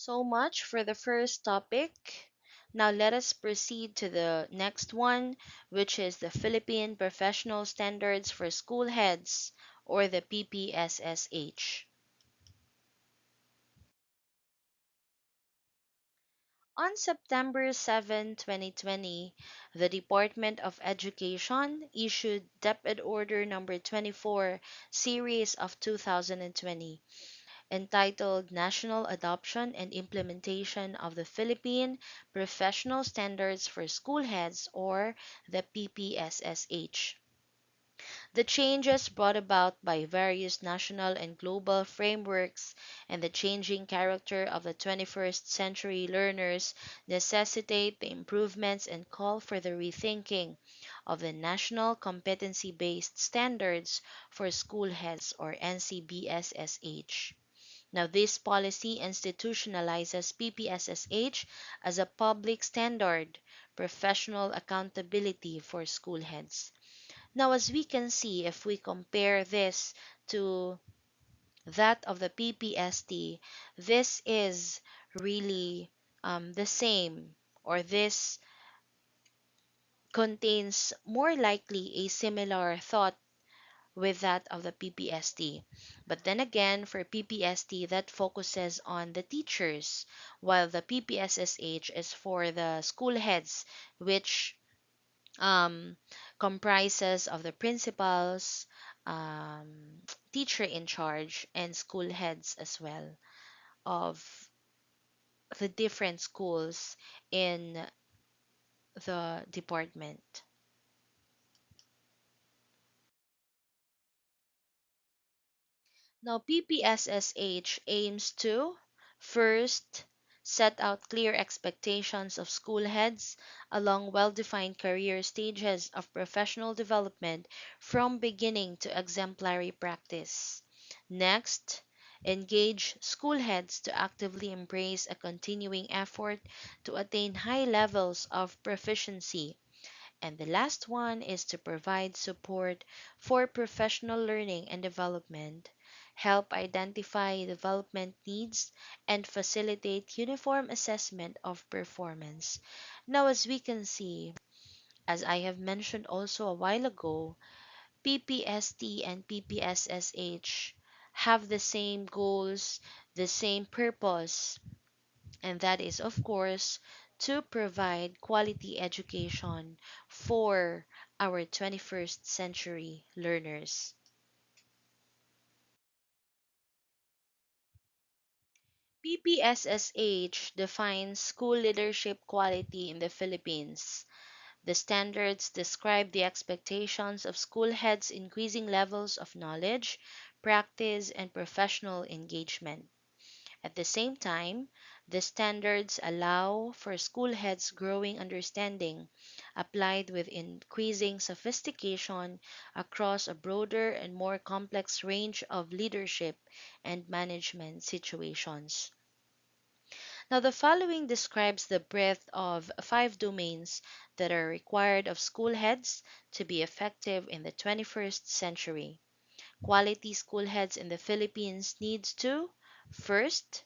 So much for the first topic. Now let us proceed to the next one, which is the Philippine Professional Standards for School Heads, or the PPSSH. On September 7, 2020, the Department of Education issued DepEd Order Number 24, Series of 2020, entitled National Adoption and Implementation of the Philippine Professional Standards for School Heads, or the PPSSH. The changes brought about by various national and global frameworks and the changing character of the 21st century learners necessitate the improvements and call for the rethinking of the National Competency Based Standards for School Heads, or NCBSSH. Now, this policy institutionalizes PPSSH as a public standard, professional accountability for school heads. Now, as we can see, if we compare this to that of the PPST, this is really the same, or this contains more likely a similar thought with that of the PPST. But then again, for PPST, that focuses on the teachers, while the PPSSH is for the school heads, which um, comprises of the principals, teacher in charge, and school heads as well of the different schools in the department. Now, PPSSH aims to first set out clear expectations of school heads along well defined career stages of professional development from beginning to exemplary practice. Next, engage school heads to actively embrace a continuing effort to attain high levels of proficiency. And the last one is to provide support for professional learning and development, help identify development needs, and facilitate uniform assessment of performance. Now, as we can see, as I have mentioned also a while ago, PPST and PPSSH have the same goals, the same purpose, and that is, of course, to provide quality education for our 21st century learners. PPSSH defines school leadership quality in the Philippines. The standards describe the expectations of school heads' increasing levels of knowledge, practice, and professional engagement. At the same time, the standards allow for school heads' growing understanding, applied with increasing sophistication across a broader and more complex range of leadership and management situations. Now, the following describes the breadth of 5 domains that are required of school heads to be effective in the 21st century. Quality school heads in the Philippines needs to first,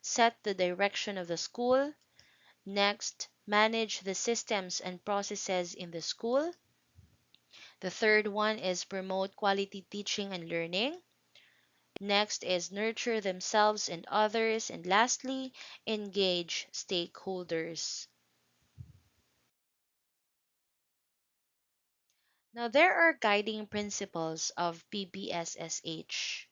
set the direction of the school. Next, manage the systems and processes in the school. The third one is promote quality teaching and learning. Next is nurture themselves and others. And lastly, engage stakeholders. Now, there are guiding principles of PPSSH.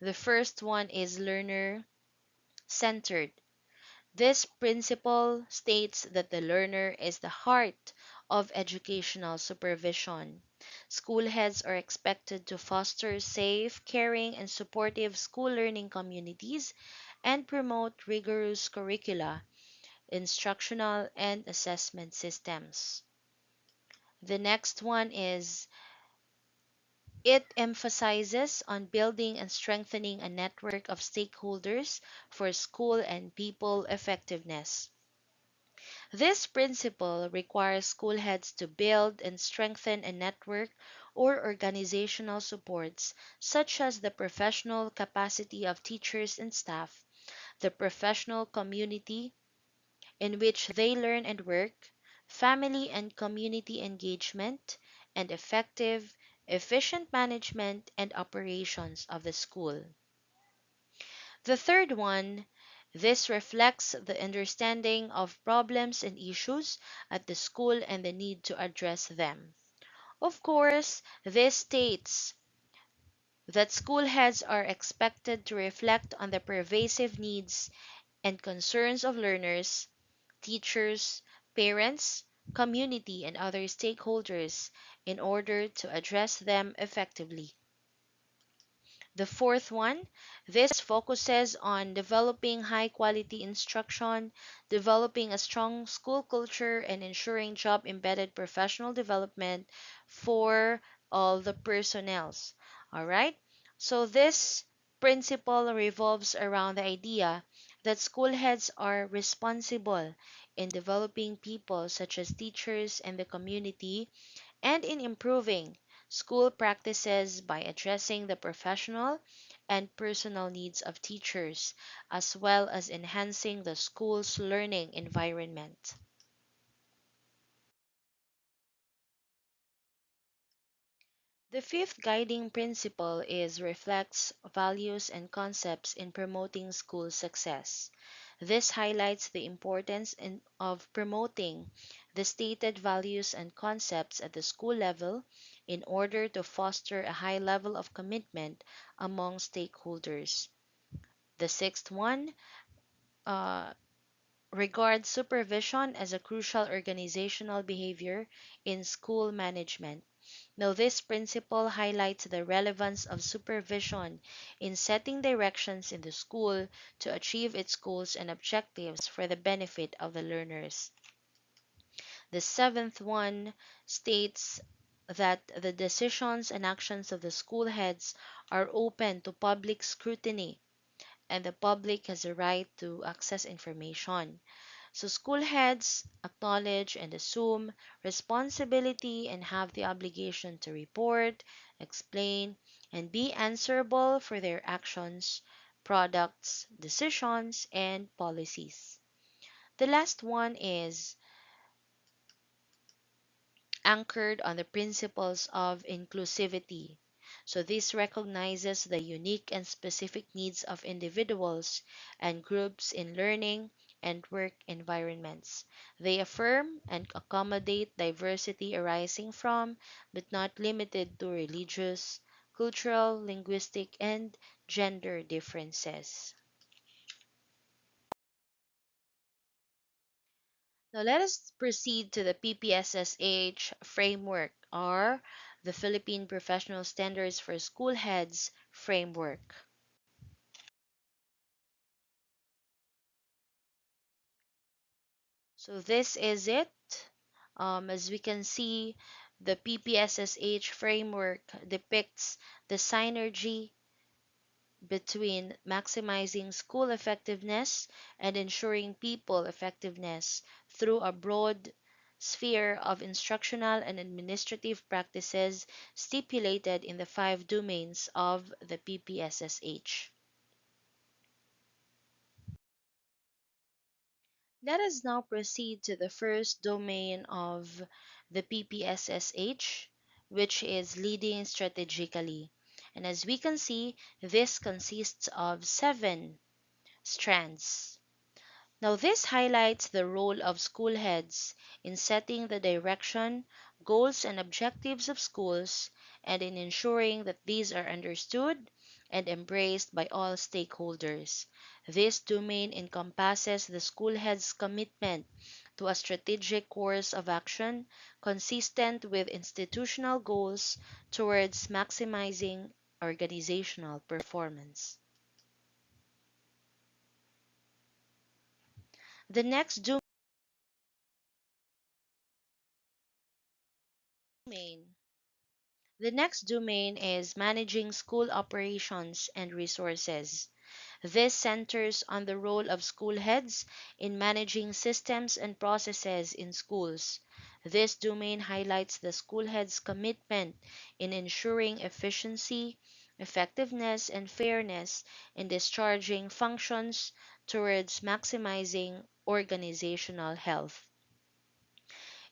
The first one is learner centered. This principle states that the learner is the heart of educational supervision. School heads are expected to foster safe, caring, and supportive school learning communities and promote rigorous curricula, instructional, and assessment systems. The next one is it emphasizes on building and strengthening a network of stakeholders for school and people effectiveness. This principle requires school heads to build and strengthen a network or organizational supports, such as the professional capacity of teachers and staff, the professional community in which they learn and work, family and community engagement, and effective, efficient management and operations of the school. The third one, this reflects the understanding of problems and issues at the school and the need to address them. Of course, this states that school heads are expected to reflect on the pervasive needs and concerns of learners, teachers, parents, community, and other stakeholders in order to address them effectively. The fourth one, this focuses on developing high quality instruction, developing a strong school culture, and ensuring job embedded professional development for all the personnels. All right? So this principle revolves around the idea that school heads are responsible in developing people such as teachers and the community and in improving school practices by addressing the professional and personal needs of teachers, as well as enhancing the school's learning environment. The fifth guiding principle is reflects values and concepts in promoting school success. This highlights the importance of promoting the stated values and concepts at the school level in order to foster a high level of commitment among stakeholders. The sixth one uh, regards supervision as a crucial organizational behavior in school management. Now, this principle highlights the relevance of supervision in setting directions in the school to achieve its goals and objectives for the benefit of the learners. The seventh one states that the decisions and actions of the school heads are open to public scrutiny and the public has a right to access information. So school heads acknowledge and assume responsibility and have the obligation to report, explain, and be answerable for their actions, products, decisions, and policies. The last one is anchored on the principles of inclusivity. So this recognizes the unique and specific needs of individuals and groups in learning and work environments. They affirm and accommodate diversity arising from, but not limited to, religious, cultural, linguistic, and gender differences. Now let us proceed to the PPSSH framework, or the Philippine Professional Standards for School Heads framework. So this is it. As we can see, the PPSSH framework depicts the synergy between maximizing school effectiveness and ensuring people effectiveness through a broad sphere of instructional and administrative practices stipulated in the five domains of the PPSSH. Let us now proceed to the first domain of the PPSSH, which is leading strategically. And as we can see, this consists of seven strands. Now, this highlights the role of school heads in setting the direction, goals, and objectives of schools and in ensuring that these are understood and embraced by all stakeholders. This domain encompasses the school head's commitment to a strategic course of action consistent with institutional goals towards maximizing organizational performance. The next domain The next domain is managing school operations and resources. This centers on the role of school heads in managing systems and processes in schools. This domain highlights the school head's commitment in ensuring efficiency, effectiveness, and fairness in discharging functions towards maximizing organizational health.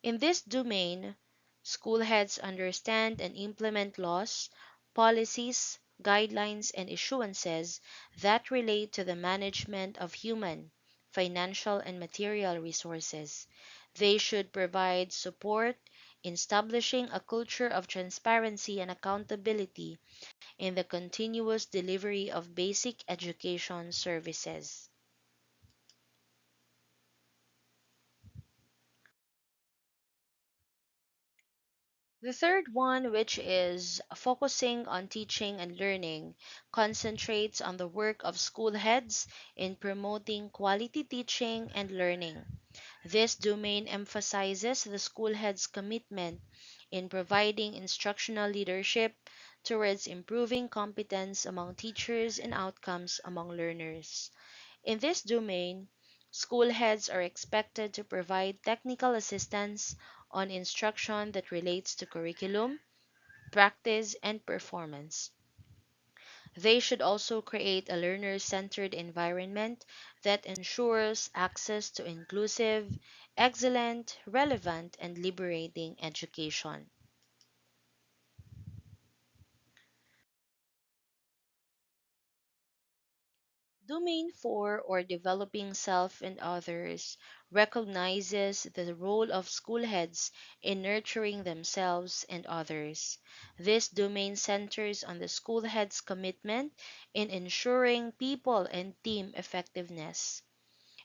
In this domain, school heads understand and implement laws, policies, guidelines, and issuances that relate to the management of human, financial, and material resources. They should provide support in establishing a culture of transparency and accountability in the continuous delivery of basic education services. The third one, which is focusing on teaching and learning, concentrates on the work of school heads in promoting quality teaching and learning. This domain emphasizes the school head's commitment in providing instructional leadership towards improving competence among teachers and outcomes among learners. In this domain, school heads are expected to provide technical assistance on instruction that relates to curriculum, practice, and performance. They should also create a learner centered environment that ensures access to inclusive, excellent, relevant, and liberating education. Domain 4, or developing self and others, recognizes the role of school heads in nurturing themselves and others. This domain centers on the school head's commitment in ensuring people and team effectiveness.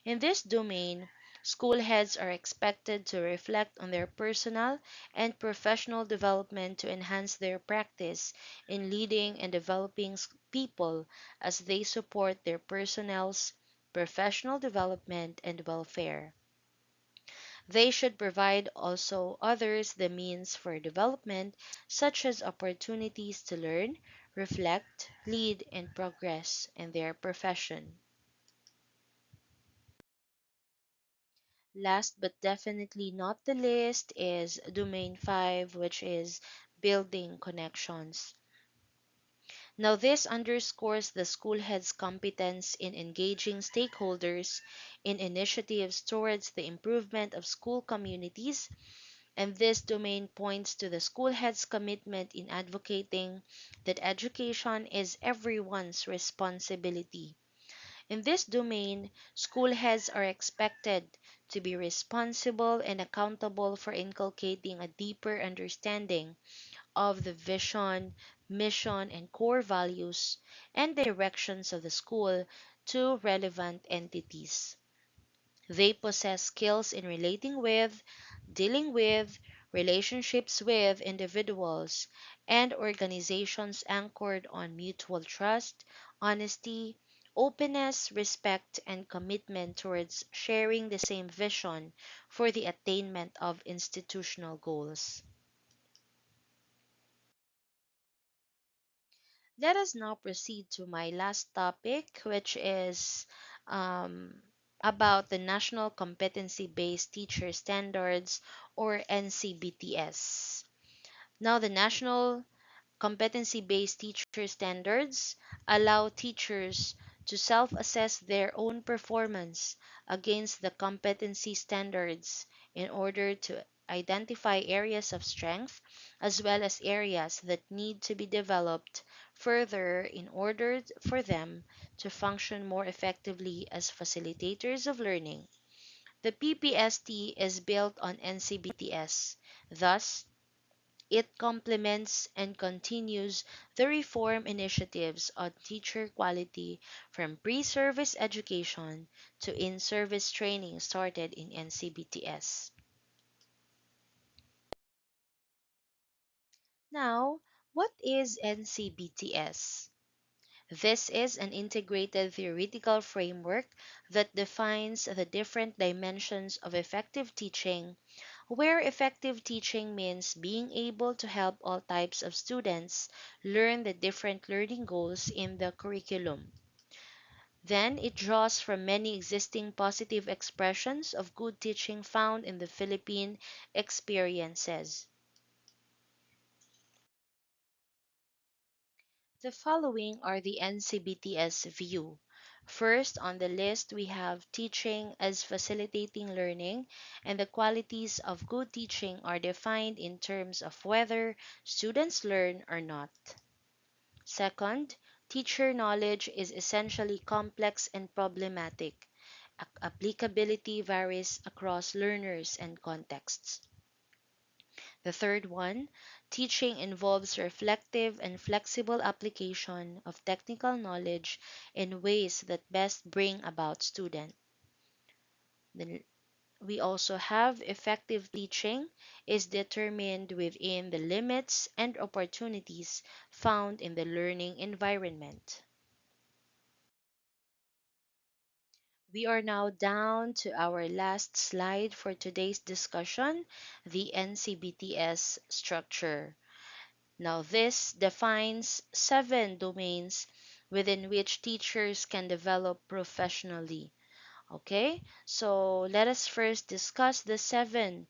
In this domain, school heads are expected to reflect on their personal and professional development to enhance their practice in leading and developing people as they support their personnel's professional development and welfare. They should provide also others the means for development, such as opportunities to learn, reflect, lead, and progress in their profession. Last but definitely not the least is domain 5, which is building connections. Now, this underscores the school head's competence in engaging stakeholders in initiatives towards the improvement of school communities, and this domain points to the school head's commitment in advocating that education is everyone's responsibility. In this domain, school heads are expected to be responsible and accountable for inculcating a deeper understanding of the vision, mission, and core values and directions of the school to relevant entities. They possess skills in relating with, dealing with, relationships with individuals and organizations anchored on mutual trust, honesty, openness, respect, and commitment towards sharing the same vision for the attainment of institutional goals. Let us now proceed to my last topic, which is um, about the National Competency Based Teacher Standards, or NCBTS. Now, the National Competency based teacher standards allow teachers to self assess their own performance against the competency standards in order to identify areas of strength as well as areas that need to be developed further in order for them to function more effectively as facilitators of learning. The PPST is built on NCBTS. Thus, it complements and continues the reform initiatives on teacher quality from pre service education to in service training started in NCBTS. Now, what is NCBTS? This is an integrated theoretical framework that defines the different dimensions of effective teaching, where effective teaching means being able to help all types of students learn the different learning goals in the curriculum. Then it draws from many existing positive expressions of good teaching found in the Philippine experiences. The following are the NCBTS view. First on the list, we have teaching as facilitating learning, and the qualities of good teaching are defined in terms of whether students learn or not. Second, teacher knowledge is essentially complex and problematic. Applicability varies across learners and contexts. The third one, teaching involves reflective and flexible application of technical knowledge in ways that best bring about student. Then we also have effective teaching is determined within the limits and opportunities found in the learning environment. We are now down to our last slide for today's discussion, the NCBTS structure. Now, this defines 7 domains within which teachers can develop professionally. Okay, so let us first discuss the 7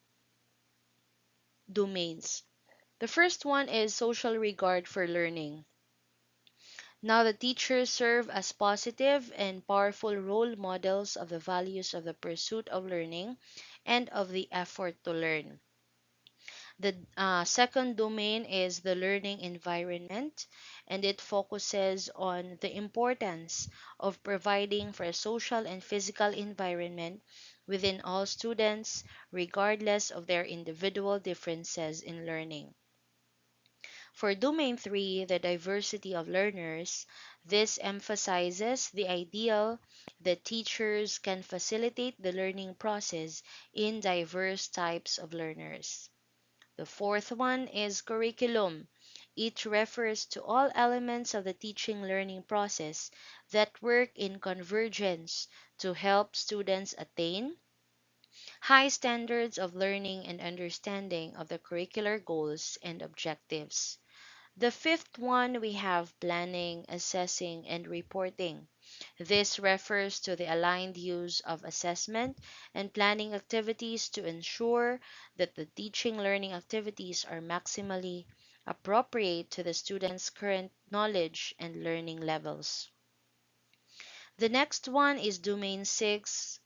domains. The first one is social regard for learning. Now, the teachers serve as positive and powerful role models of the values of the pursuit of learning and of the effort to learn. The second domain is the learning environment, and it focuses on the importance of providing for a social and physical environment within all students, regardless of their individual differences in learning. For Domain 3, the diversity of learners, this emphasizes the ideal that teachers can facilitate the learning process in diverse types of learners. The fourth one is curriculum. It refers to all elements of the teaching learning process that work in convergence to help students attain high standards of learning and understanding of the curricular goals and objectives. The fifth one, we have planning, assessing, and reporting. This refers to the aligned use of assessment and planning activities to ensure that the teaching learning activities are maximally appropriate to the students' current knowledge and learning levels. The next one is Domain 6,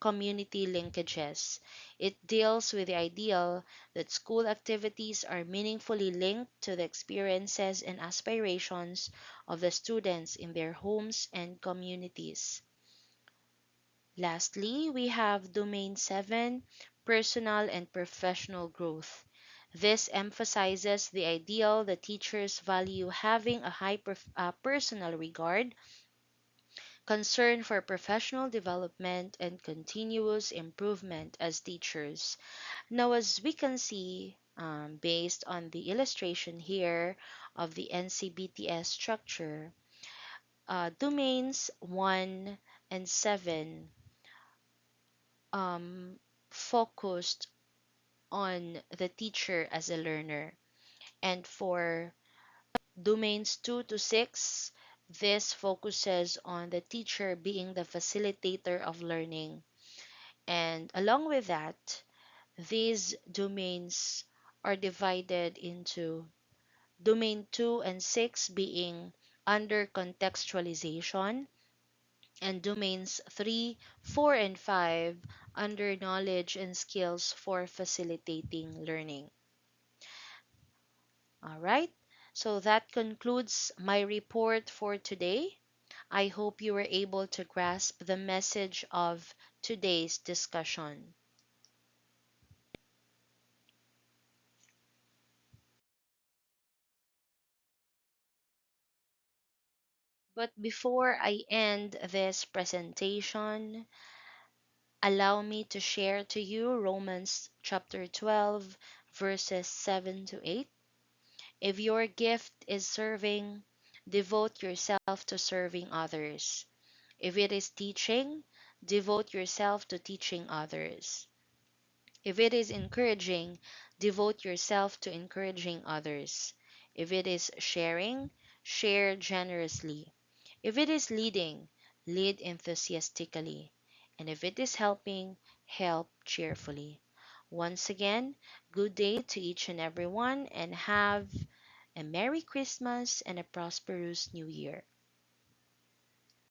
community linkages. It deals with the ideal that school activities are meaningfully linked to the experiences and aspirations of the students in their homes and communities. Lastly, we have Domain 7, personal and professional growth. This emphasizes the ideal that teachers value having a high personal regard, concern for professional development, and continuous improvement as teachers. Now, as we can see, based on the illustration here of the NCBTS structure, domains 1 and 7 um, focused on the teacher as a learner. And for domains 2 to 6, this focuses on the teacher being the facilitator of learning. And along with that, these domains are divided into domain 2 and 6 being under contextualization, and domains 3, 4, and 5 under knowledge and skills for facilitating learning. All right, so that concludes my report for today. I hope you were able to grasp the message of today's discussion. But before I end this presentation, allow me to share to you Romans chapter 12, verses 7 to 8. If your gift is serving, devote yourself to serving others. If it is teaching, devote yourself to teaching others. If it is encouraging, devote yourself to encouraging others. If it is sharing, share generously. If it is leading, lead enthusiastically, and if it is helping, help cheerfully. Once again, good day to each and everyone, and have a Merry Christmas and a prosperous New Year.